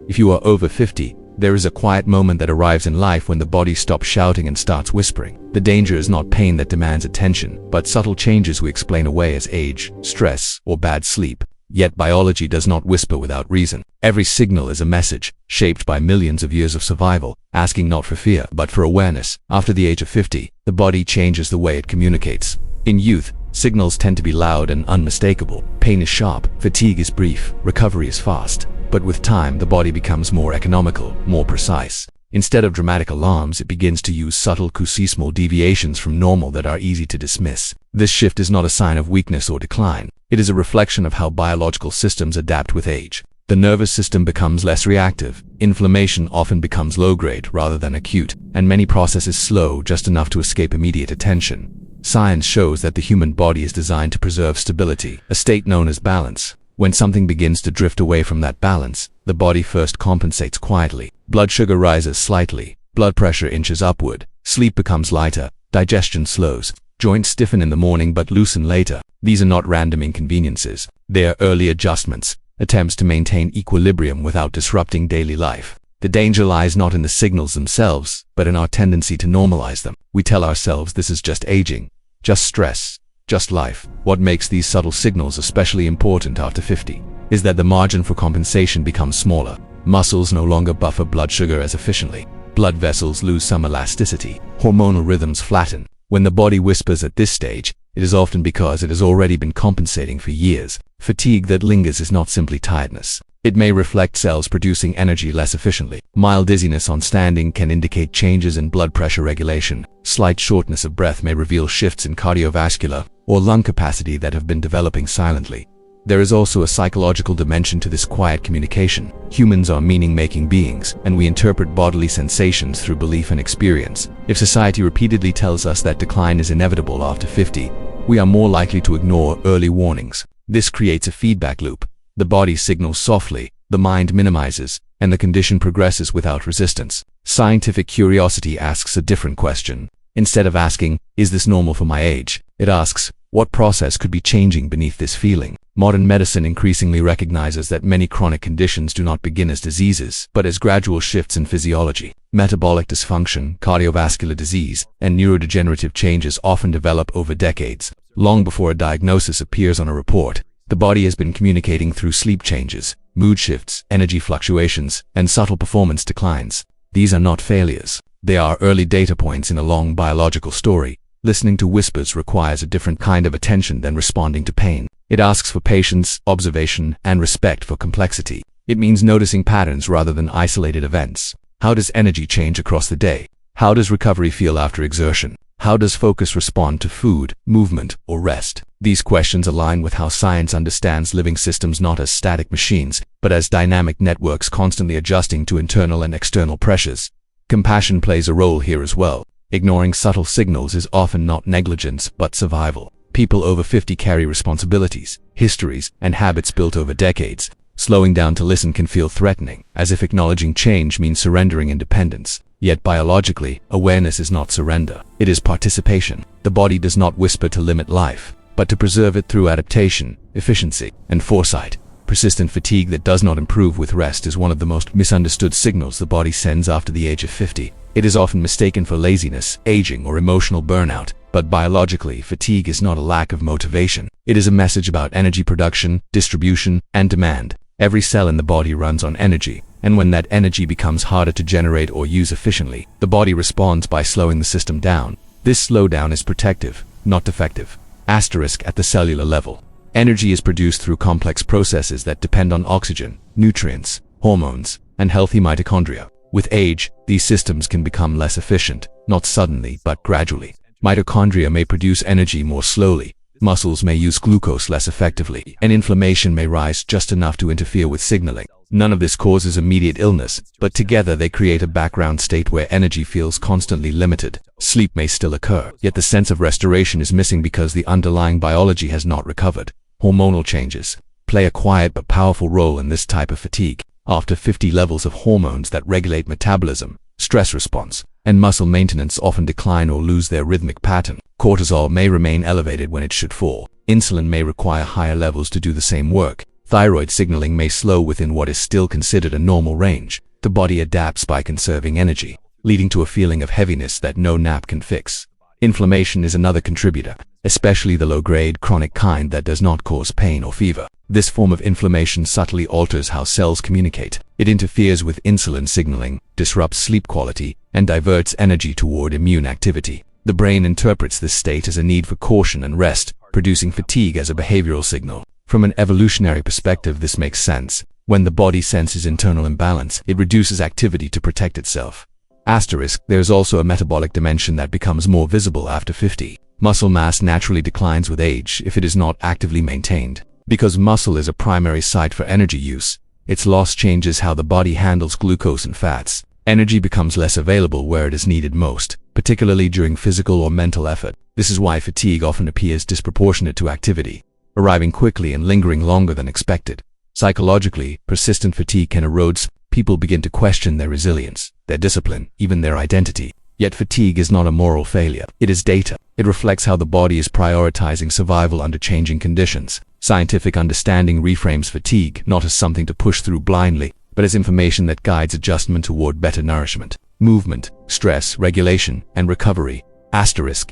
If you are over 50, there is a quiet moment that arrives in life when the body stops shouting and starts whispering. The danger is not pain that demands attention, but subtle changes we explain away as age, stress, or bad sleep. Yet biology does not whisper without reason. Every signal is a message, shaped by millions of years of survival, asking not for fear, but for awareness. After the age of 50, the body changes the way it communicates. In youth, signals tend to be loud and unmistakable. Pain is sharp, fatigue is brief, recovery is fast. But with time, the body becomes more economical, more precise. Instead of dramatic alarms, it begins to use subtle small deviations from normal that are easy to dismiss. This shift is not a sign of weakness or decline. It is a reflection of how biological systems adapt with age. The nervous system becomes less reactive. Inflammation often becomes low-grade rather than acute, and many processes slow just enough to escape immediate attention. Science shows that the human body is designed to preserve stability, a state known as balance. When something begins to drift away from that balance, the body first compensates quietly. Blood sugar rises slightly, blood pressure inches upward, sleep becomes lighter, digestion slows, joints stiffen in the morning but loosen later. These are not random inconveniences. They are early adjustments, attempts to maintain equilibrium without disrupting daily life. The danger lies not in the signals themselves, but in our tendency to normalize them. We tell ourselves this is just aging, just stress, just life. What makes these subtle signals especially important after 50 is that the margin for compensation becomes smaller. Muscles no longer buffer blood sugar as efficiently. Blood vessels lose some elasticity. Hormonal rhythms flatten. When the body whispers at this stage, it is often because it has already been compensating for years. Fatigue that lingers is not simply tiredness. It may reflect cells producing energy less efficiently. Mild dizziness on standing can indicate changes in blood pressure regulation. Slight shortness of breath may reveal shifts in cardiovascular or lung capacity that have been developing silently. There is also a psychological dimension to this quiet communication. Humans are meaning-making beings, and we interpret bodily sensations through belief and experience. If society repeatedly tells us that decline is inevitable after 50, we are more likely to ignore early warnings. This creates a feedback loop. The body signals softly, the mind minimizes, and the condition progresses without resistance. Scientific curiosity asks a different question. Instead of asking, "Is this normal for my age?" it asks, "What process could be changing beneath this feeling?" Modern medicine increasingly recognizes that many chronic conditions do not begin as diseases, but as gradual shifts in physiology. Metabolic dysfunction, cardiovascular disease, and neurodegenerative changes often develop over decades. Long before a diagnosis appears on a report, the body has been communicating through sleep changes, mood shifts, energy fluctuations, and subtle performance declines. These are not failures. They are early data points in a long biological story. Listening to whispers requires a different kind of attention than responding to pain. It asks for patience, observation, and respect for complexity. It means noticing patterns rather than isolated events. How does energy change across the day? How does recovery feel after exertion? How does focus respond to food, movement, or rest? These questions align with how science understands living systems not as static machines, but as dynamic networks constantly adjusting to internal and external pressures. Compassion plays a role here as well. Ignoring subtle signals is often not negligence, but survival. People over 50 carry responsibilities, histories, and habits built over decades. Slowing down to listen can feel threatening, as if acknowledging change means surrendering independence. Yet biologically, awareness is not surrender. It is participation. The body does not whisper to limit life, but to preserve it through adaptation, efficiency, and foresight. Persistent fatigue that does not improve with rest is one of the most misunderstood signals the body sends after the age of 50. It is often mistaken for laziness, aging, or emotional burnout. But biologically, fatigue is not a lack of motivation. It is a message about energy production, distribution, and demand. Every cell in the body runs on energy, and when that energy becomes harder to generate or use efficiently, the body responds by slowing the system down. This slowdown is protective, not defective. Asterisk at the cellular level. Energy is produced through complex processes that depend on oxygen, nutrients, hormones, and healthy mitochondria. With age, these systems can become less efficient, not suddenly, but gradually. Mitochondria may produce energy more slowly, muscles may use glucose less effectively, and inflammation may rise just enough to interfere with signaling. None of this causes immediate illness, but together they create a background state where energy feels constantly limited. Sleep may still occur, yet the sense of restoration is missing because the underlying biology has not recovered. Hormonal changes play a quiet but powerful role in this type of fatigue. After 50, levels of hormones that regulate metabolism, stress response, and muscle maintenance often decline or lose their rhythmic pattern. Cortisol may remain elevated when it should fall. Insulin may require higher levels to do the same work. Thyroid signaling may slow within what is still considered a normal range. The body adapts by conserving energy, leading to a feeling of heaviness that no nap can fix. Inflammation is another contributor, especially the low-grade chronic kind that does not cause pain or fever. This form of inflammation subtly alters how cells communicate. It interferes with insulin signaling, disrupts sleep quality, and diverts energy toward immune activity. The brain interprets this state as a need for caution and rest, producing fatigue as a behavioral signal. From an evolutionary perspective, this makes sense. When the body senses internal imbalance, it reduces activity to protect itself. There is also a metabolic dimension that becomes more visible after 50. Muscle mass naturally declines with age if it is not actively maintained. Because muscle is a primary site for energy use, its loss changes how the body handles glucose and fats. Energy becomes less available where it is needed most, particularly during physical or mental effort. This is why fatigue often appears disproportionate to activity, arriving quickly and lingering longer than expected. Psychologically, persistent fatigue can erode. People begin to question their resilience, their discipline, even their identity. Yet fatigue is not a moral failure. It is data. It reflects how the body is prioritizing survival under changing conditions. Scientific understanding reframes fatigue not as something to push through blindly, but as information that guides adjustment toward better nourishment, movement, stress, regulation, and recovery.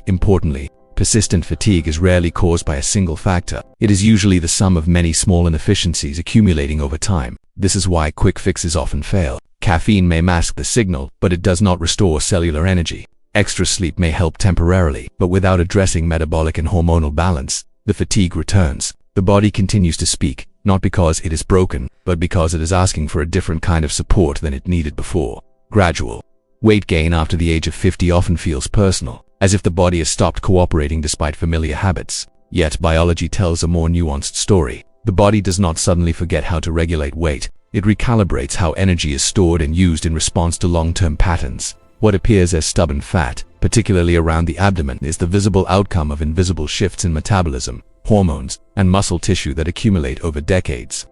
Importantly, persistent fatigue is rarely caused by a single factor. It is usually the sum of many small inefficiencies accumulating over time. This is why quick fixes often fail. Caffeine may mask the signal, but it does not restore cellular energy. Extra sleep may help temporarily, but without addressing metabolic and hormonal balance, the fatigue returns. The body continues to speak, not because it is broken, but because it is asking for a different kind of support than it needed before. Gradual weight gain after the age of 50 often feels personal, as if the body has stopped cooperating despite familiar habits. Yet biology tells a more nuanced story. The body does not suddenly forget how to regulate weight. It recalibrates how energy is stored and used in response to long-term patterns. What appears as stubborn fat, particularly around the abdomen, is the visible outcome of invisible shifts in metabolism, hormones, and muscle tissue that accumulate over decades.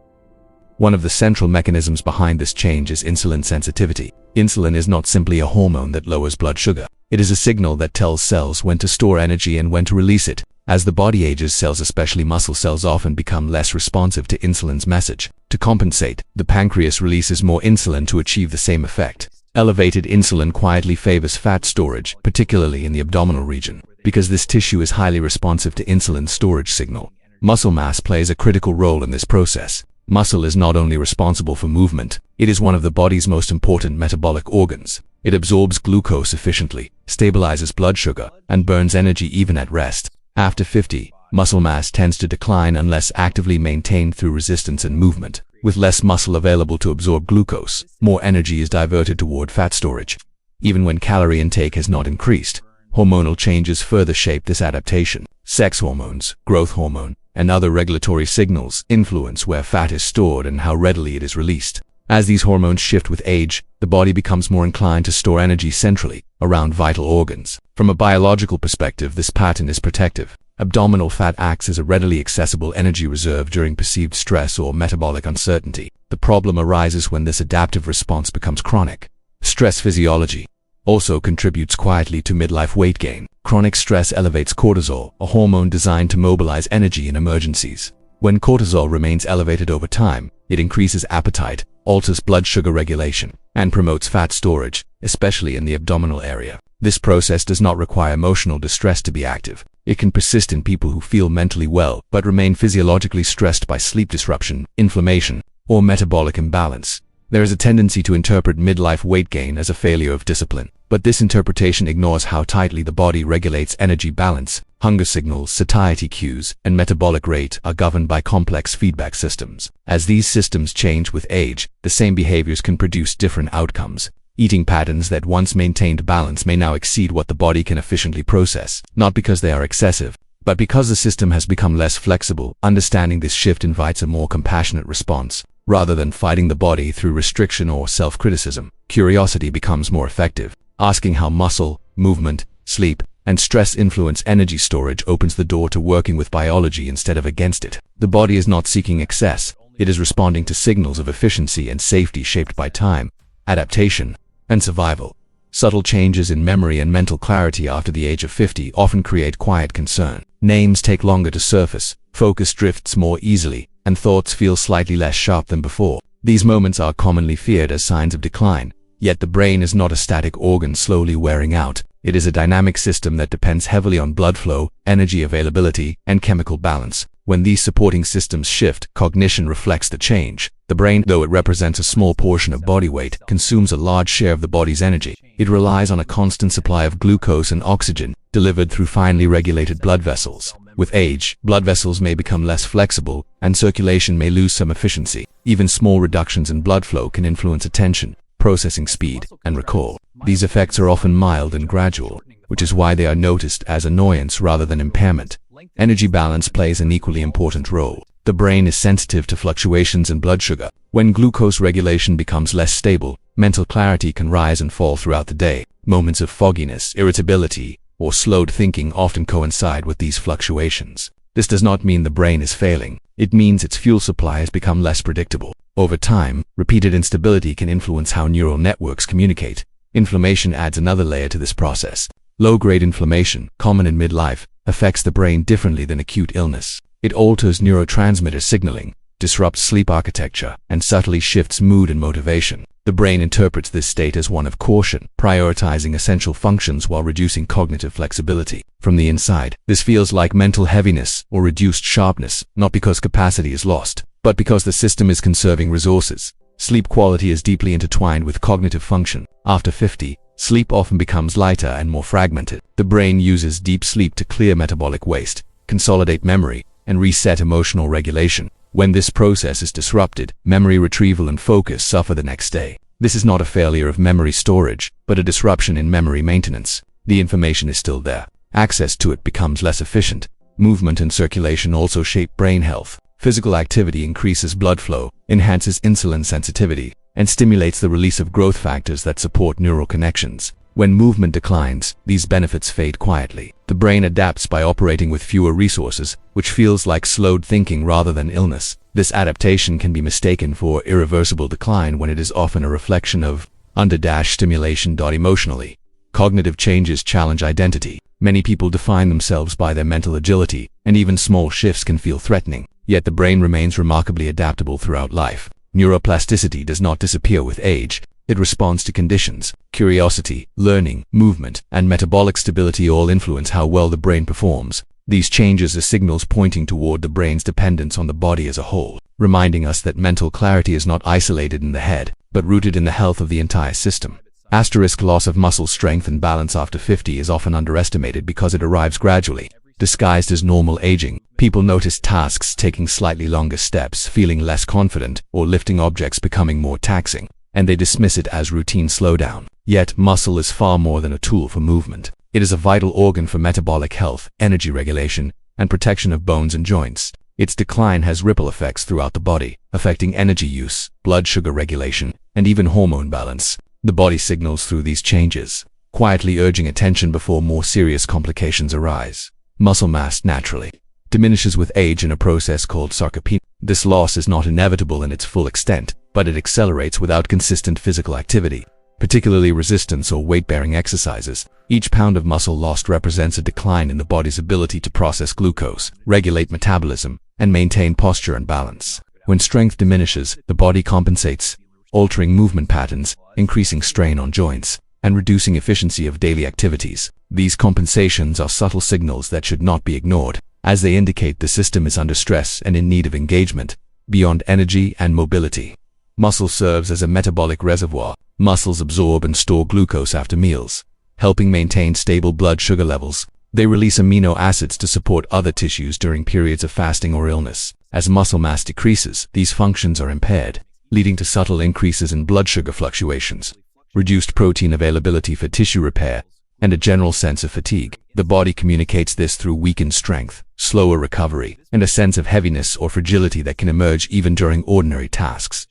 One of the central mechanisms behind this change is insulin sensitivity. Insulin is not simply a hormone that lowers blood sugar. It is a signal that tells cells when to store energy and when to release it. As the body ages, cells, especially muscle cells, often become less responsive to insulin's message. To compensate, the pancreas releases more insulin to achieve the same effect. Elevated insulin quietly favors fat storage, particularly in the abdominal region, because this tissue is highly responsive to insulin's storage signal. Muscle mass plays a critical role in this process. Muscle is not only responsible for movement, it is one of the body's most important metabolic organs. It absorbs glucose efficiently, stabilizes blood sugar, and burns energy even at rest. After 50, muscle mass tends to decline unless actively maintained through resistance and movement. With less muscle available to absorb glucose, more energy is diverted toward fat storage. Even when calorie intake has not increased, hormonal changes further shape this adaptation. Sex hormones, growth hormone, and other regulatory signals influence where fat is stored and how readily it is released. As these hormones shift with age, the body becomes more inclined to store energy centrally, around vital organs. From a biological perspective, this pattern is protective. Abdominal fat acts as a readily accessible energy reserve during perceived stress or metabolic uncertainty. The problem arises when this adaptive response becomes chronic. Stress physiology also contributes quietly to midlife weight gain. Chronic stress elevates cortisol, a hormone designed to mobilize energy in emergencies. When cortisol remains elevated over time, it increases appetite, alters blood sugar regulation, and promotes fat storage, especially in the abdominal area. This process does not require emotional distress to be active. It can persist in people who feel mentally well but remain physiologically stressed by sleep disruption, inflammation, or metabolic imbalance. There is a tendency to interpret midlife weight gain as a failure of discipline, but this interpretation ignores how tightly the body regulates energy balance. Hunger signals, satiety cues, and metabolic rate are governed by complex feedback systems. As these systems change with age, the same behaviors can produce different outcomes. Eating patterns that once maintained balance may now exceed what the body can efficiently process, not because they are excessive, but because the system has become less flexible. Understanding this shift invites a more compassionate response. Rather than fighting the body through restriction or self-criticism, curiosity becomes more effective. Asking how muscle, movement, sleep, and stress influence energy storage opens the door to working with biology instead of against it. The body is not seeking excess, it is responding to signals of efficiency and safety shaped by time, adaptation, and survival. Subtle changes in memory and mental clarity after the age of 50 often create quiet concern. Names take longer to surface, focus drifts more easily, and thoughts feel slightly less sharp than before. These moments are commonly feared as signs of decline, yet the brain is not a static organ slowly wearing out. It is a dynamic system that depends heavily on blood flow, energy availability, and chemical balance. When these supporting systems shift, cognition reflects the change. The brain, though it represents a small portion of body weight, consumes a large share of the body's energy. It relies on a constant supply of glucose and oxygen, delivered through finely regulated blood vessels. With age, blood vessels may become less flexible, and circulation may lose some efficiency. Even small reductions in blood flow can influence attention, processing speed, and recall. These effects are often mild and gradual, which is why they are noticed as annoyance rather than impairment. Energy balance plays an equally important role. The brain is sensitive to fluctuations in blood sugar. When glucose regulation becomes less stable, mental clarity can rise and fall throughout the day. Moments of fogginess, irritability, or slowed thinking often coincide with these fluctuations. This does not mean the brain is failing. It means its fuel supply has become less predictable. Over time, repeated instability can influence how neural networks communicate. Inflammation adds another layer to this process. Low-grade inflammation, common in midlife, affects the brain differently than acute illness. It alters neurotransmitter signaling, disrupts sleep architecture, and subtly shifts mood and motivation. The brain interprets this state as one of caution, prioritizing essential functions while reducing cognitive flexibility. From the inside, this feels like mental heaviness or reduced sharpness, not because capacity is lost, but because the system is conserving resources. Sleep quality is deeply intertwined with cognitive function. After 50, sleep often becomes lighter and more fragmented. The brain uses deep sleep to clear metabolic waste, consolidate memory, and reset emotional regulation. When this process is disrupted, memory retrieval and focus suffer the next day. This is not a failure of memory storage, but a disruption in memory maintenance. The information is still there. Access to it becomes less efficient. Movement and circulation also shape brain health. Physical activity increases blood flow, enhances insulin sensitivity, and stimulates the release of growth factors that support neural connections. When movement declines, these benefits fade quietly. The brain adapts by operating with fewer resources, which feels like slowed thinking rather than illness. This adaptation can be mistaken for irreversible decline when it is often a reflection of under-stimulation. Emotionally, cognitive changes challenge identity. Many people define themselves by their mental agility, and even small shifts can feel threatening. Yet the brain remains remarkably adaptable throughout life. Neuroplasticity does not disappear with age. It responds to conditions. Curiosity, learning, movement, and metabolic stability all influence how well the brain performs. These changes are signals pointing toward the brain's dependence on the body as a whole, reminding us that mental clarity is not isolated in the head, but rooted in the health of the entire system. Loss of muscle strength and balance after 50 is often underestimated because it arrives gradually. Disguised as normal aging, people notice tasks taking slightly longer steps, feeling less confident, or lifting objects becoming more taxing, and they dismiss it as routine slowdown. Yet, muscle is far more than a tool for movement. It is a vital organ for metabolic health, energy regulation, and protection of bones and joints. Its decline has ripple effects throughout the body, affecting energy use, blood sugar regulation, and even hormone balance. The body signals through these changes, quietly urging attention before more serious complications arise. Muscle mass naturally diminishes with age in a process called sarcopenia. This loss is not inevitable in its full extent, but it accelerates without consistent physical activity, particularly resistance or weight-bearing exercises. Each pound of muscle lost represents a decline in the body's ability to process glucose, regulate metabolism, and maintain posture and balance. When strength diminishes, the body compensates, altering movement patterns, increasing strain on joints, and reducing efficiency of daily activities. These compensations are subtle signals that should not be ignored, as they indicate the system is under stress and in need of engagement. Beyond energy and mobility, muscle serves as a metabolic reservoir. Muscles absorb and store glucose after meals, helping maintain stable blood sugar levels. They release amino acids to support other tissues during periods of fasting or illness. As muscle mass decreases, these functions are impaired, leading to subtle increases in blood sugar fluctuations, reduced protein availability for tissue repair, and a general sense of fatigue. The body communicates this through weakened strength, slower recovery, and a sense of heaviness or fragility that can emerge even during ordinary tasks.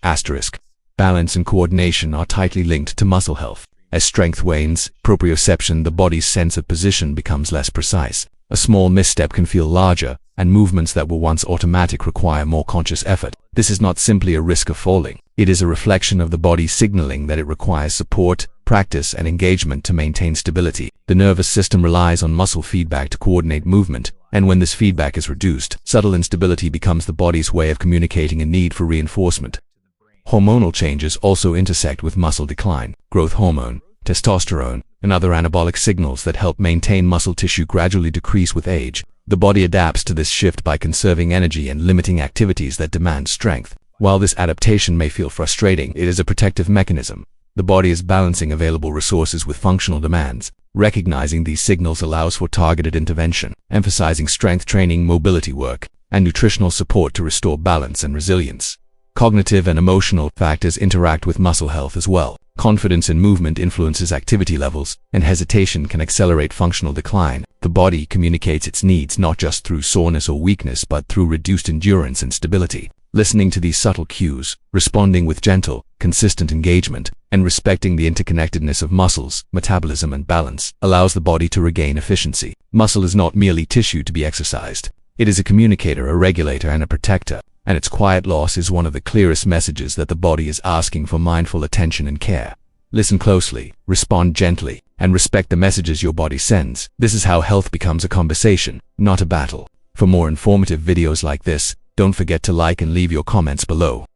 Balance and coordination are tightly linked to muscle health. As strength wanes, proprioception, the body's sense of position, becomes less precise. A small misstep can feel larger, and movements that were once automatic require more conscious effort. This is not simply a risk of falling. It is a reflection of the body signaling that it requires support, practice, and engagement to maintain stability. The nervous system relies on muscle feedback to coordinate movement, And when this feedback is reduced, subtle instability becomes the body's way of communicating a need for reinforcement. Hormonal changes also intersect with muscle decline. Growth hormone, testosterone, and other anabolic signals that help maintain muscle tissue gradually decrease with age. The body adapts to this shift by conserving energy and limiting activities that demand strength. While this adaptation may feel frustrating, it is a protective mechanism. The body is balancing available resources with functional demands. Recognizing these signals allows for targeted intervention, emphasizing strength training, mobility work, and nutritional support to restore balance and resilience. Cognitive and emotional factors interact with muscle health as well. Confidence in movement influences activity levels, and hesitation can accelerate functional decline. The body communicates its needs not just through soreness or weakness, but through reduced endurance and stability. Listening to these subtle cues, responding with gentle, consistent engagement, and respecting the interconnectedness of muscles, metabolism, and balance allows the body to regain efficiency. Muscle is not merely tissue to be exercised. It is a communicator, a regulator, and a protector, and its quiet loss is one of the clearest messages that the body is asking for mindful attention and care. Listen closely, respond gently, and respect the messages your body sends. This is how health becomes a conversation, not a battle. For more informative videos like this, don't forget to like and leave your comments below.